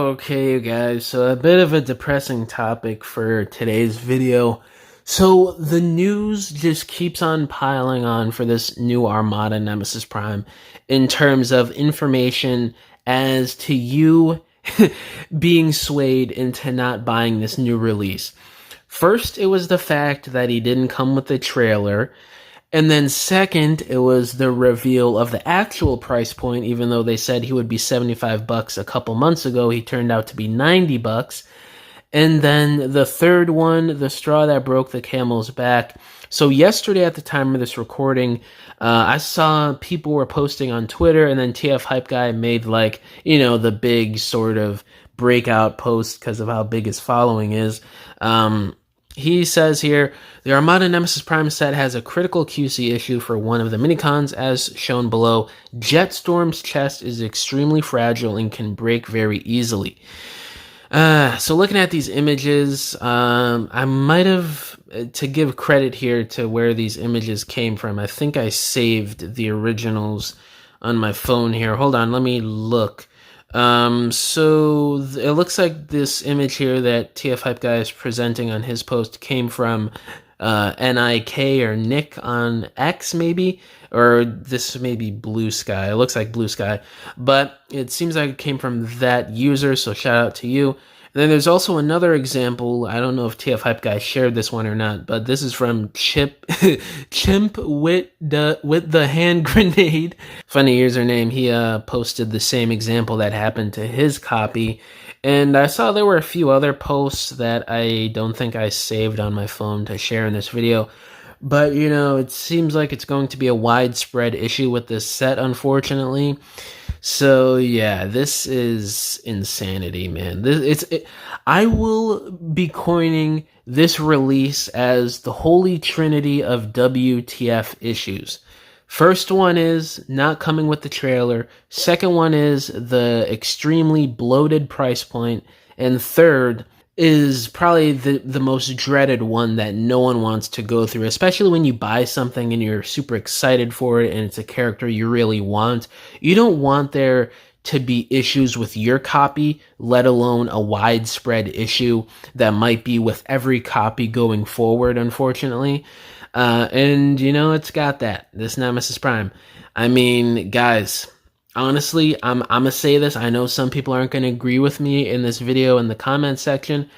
Okay, you guys, so a bit of a depressing topic for today's video. So the news just keeps on piling on for this new Armada Nemesis Prime in terms of information as to you being swayed into not buying this new release. First, it was the fact that he didn't come with the trailer. And then second, it was the reveal of the actual price point. Even though they said he would be $75 a couple months ago, he turned out to be $90. And then the third one, the straw that broke the camel's back. So yesterday at the time of this recording, I saw people were posting on Twitter, and then TF Hype Guy made the big sort of breakout post because of how big his following is. He says here, the Armada Nemesis Prime set has a critical QC issue for one of the minicons, as shown below. JETSTORM's chest is extremely fragile and can break very easily. So looking at these images, I might have, to give credit here to where these images came from, I think I saved the originals on my phone here. Hold on, let me look. So it looks like this image here that TF Hype Guy is presenting on his post came from NIK or Nick on X maybe, or this may be Blue Sky. It looks like Blue Sky, but it seems like it came from that user, so shout out to you. And then there's also another example. I don't know if TF Hype Guy shared this one or not, but this is from Chimp with the hand grenade. Funny username. He posted the same example that happened to his copy. And I saw there were a few other posts that I don't think I saved on my phone to share in this video. But, it seems like it's going to be a widespread issue with this set, unfortunately. So, yeah, this is insanity, man. I will be coining this release as the holy trinity of WTF issues. First one is not coming with the trailer. Second one is the extremely bloated price point. And third is probably the most dreaded one that no one wants to go through, especially when you buy something and you're super excited for it and it's a character you really want. You don't want there to be issues with your copy, let alone a widespread issue that might be with every copy going forward, unfortunately. And it's got that, this Nemesis Prime. I mean, guys, honestly, I'm gonna say this. I know some people aren't gonna agree with me in this video in the comment section,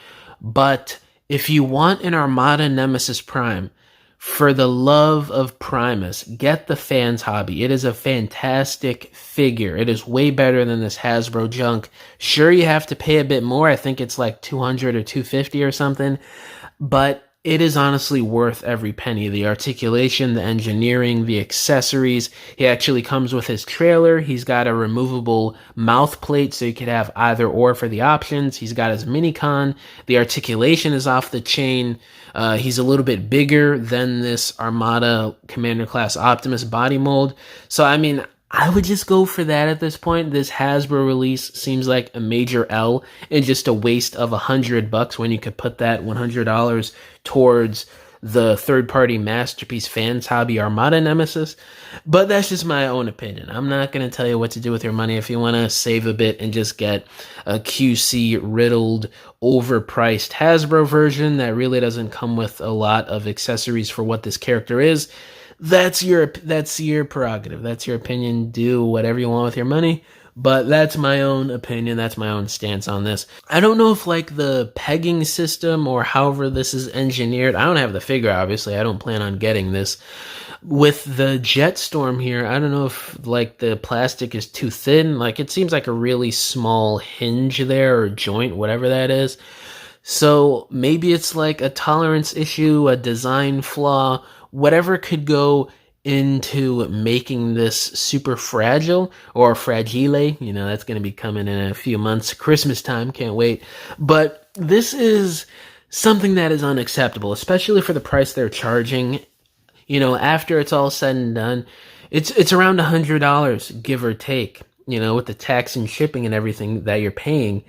but if you want an Armada Nemesis Prime, for the love of Primus, get the Fans Hobby. It is a fantastic figure. It is way better than this Hasbro junk. Sure, you have to pay a bit more. I think it's like $200 or $250 or something, but it is honestly worth every penny. The articulation, the engineering, the accessories. He actually comes with his trailer. He's got a removable mouth plate, so you could have either or for the options. He's got his minicon. The articulation is off the chain. He's a little bit bigger than this Armada Commander Class Optimus body mold. So, I mean, I would just go for that at this point. This Hasbro release seems like a major L and just a waste of $100 when you could put that $100 towards the third-party masterpiece Fans Hobby Armada Nemesis. But that's just my own opinion. I'm not going to tell you what to do with your money. If you want to save a bit and just get a QC-riddled, overpriced Hasbro version that really doesn't come with a lot of accessories for what this character is, that's your prerogative. That's your opinion. Do whatever you want with your money. But that's my own opinion. That's my own stance on this. I don't know if the pegging system or however this is engineered. I don't have the figure, obviously. I don't plan on getting this. With the JETSTORM here, I don't know if the plastic is too thin. It seems like a really small hinge there or joint, whatever that is. So maybe it's a tolerance issue, a design flaw, whatever could go into making this super fragile or fragile. That's going to be coming in a few months. Christmas time, can't wait. But this is something that is unacceptable, especially for the price they're charging. After it's all said and done, it's around $100, give or take, with the tax and shipping and everything that you're paying.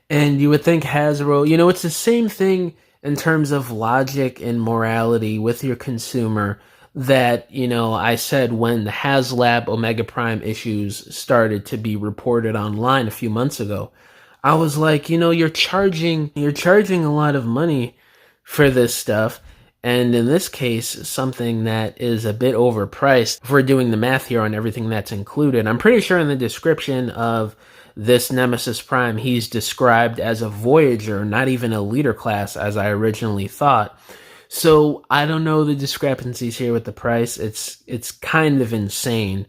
And you would think Hasbro, it's the same thing in terms of logic and morality with your consumer that, I said when the HasLab Omega Prime issues started to be reported online a few months ago. I was like, you're charging a lot of money for this stuff. And in this case, something that is a bit overpriced. If we're doing the math here on everything that's included, I'm pretty sure in the description of this Nemesis Prime, he's described as a Voyager, not even a leader class as I originally thought. So I don't know the discrepancies here with the price. It's kind of insane.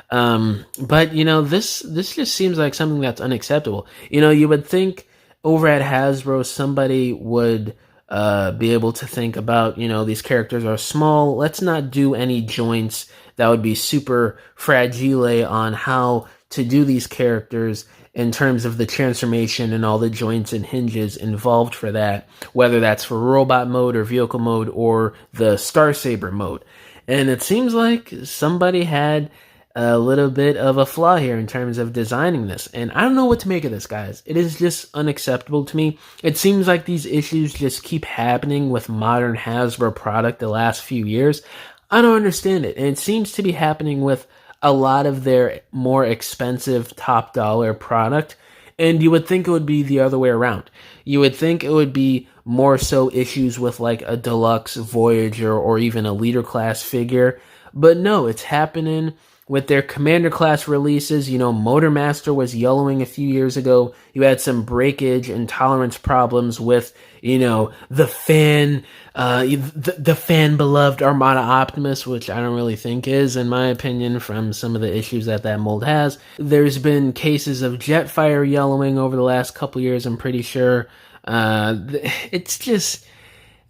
But this just seems like something that's unacceptable. You would think over at Hasbro somebody would be able to think about, these characters are small. Let's not do any joints that would be super fragile on how to do these characters in terms of the transformation and all the joints and hinges involved for that, whether that's for robot mode or vehicle mode or the Star Saber mode. And it seems like somebody had a little bit of a flaw here in terms of designing this. And I don't know what to make of this, guys. It is just unacceptable to me. It seems like these issues just keep happening with modern Hasbro product the last few years. I don't understand it. And it seems to be happening with a lot of their more expensive top dollar product. And you would think it would be the other way around. You would think it would be more so issues with like a deluxe Voyager or even a leader class figure. But no, it's happening with their Commander class releases. Motormaster was yellowing a few years ago. You had some breakage and tolerance problems with, the fan beloved Armada Optimus, which I don't really think is, in my opinion, from some of the issues that mold has. There's been cases of Jetfire yellowing over the last couple years, I'm pretty sure. It's just...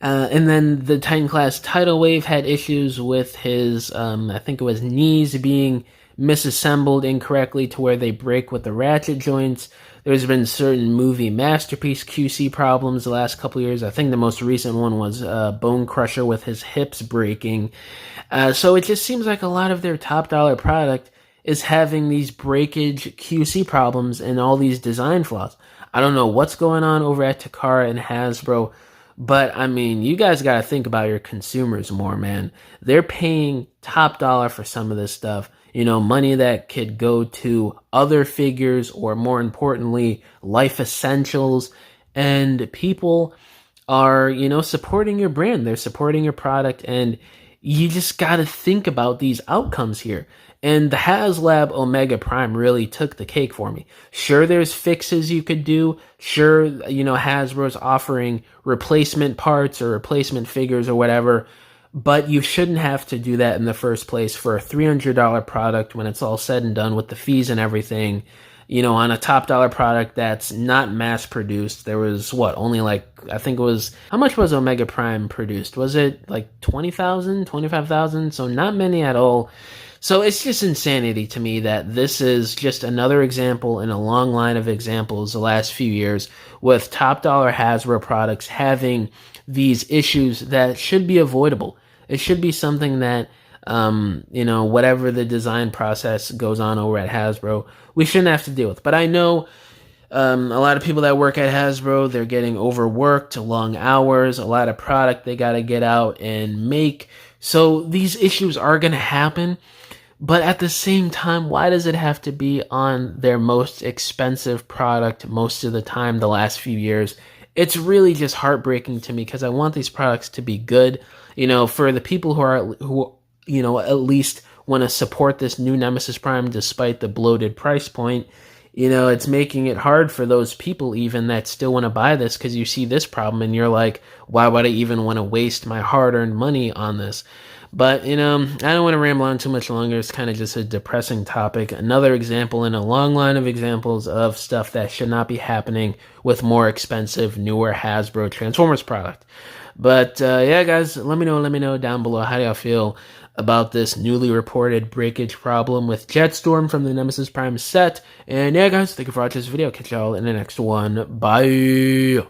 and then the Titan class Tidal Wave had issues with his, I think it was knees being misassembled incorrectly to where they break with the ratchet joints. There's been certain movie Masterpiece QC problems the last couple years. I think the most recent one was Bone Crusher with his hips breaking. So it just seems like a lot of their top dollar product is having these breakage QC problems and all these design flaws. I don't know what's going on over at Takara and Hasbro, but I mean, you guys got to think about your consumers more, man. They're paying top dollar for some of this stuff. Money that could go to other figures or, more importantly, life essentials. And people are, supporting your brand. They're supporting your product. And you just got to think about these outcomes here. And the HasLab Omega Prime really took the cake for me. Sure, there's fixes you could do. Sure, Hasbro's offering replacement parts or replacement figures or whatever. But you shouldn't have to do that in the first place for a $300 product when it's all said and done with the fees and everything. On a top dollar product that's not mass produced. There was only I think it was, how much was Omega Prime produced? Was it like 20,000, 25,000? So not many at all. So it's just insanity to me that this is just another example in a long line of examples the last few years with top dollar Hasbro products having these issues that should be avoidable. It should be something that, whatever the design process goes on over at Hasbro, we shouldn't have to deal with. But I know a lot of people that work at Hasbro, they're getting overworked, long hours, a lot of product they got to get out and make. So these issues are going to happen. But at the same time, why does it have to be on their most expensive product most of the time the last few years? It's really just heartbreaking to me because I want these products to be good. For the people who at least want to support this new Nemesis Prime despite the bloated price point, it's making it hard for those people even that still want to buy this because you see this problem and you're like, why would I even want to waste my hard-earned money on this? But, I don't want to ramble on too much longer. It's kind of just a depressing topic. Another example in a long line of examples of stuff that should not be happening with more expensive, newer Hasbro Transformers product. But, yeah, guys, let me know down below. How do y'all feel about this newly reported breakage problem with JETSTORM from the Nemesis Prime set? And, yeah, guys, thank you for watching this video. Catch y'all in the next one. Bye!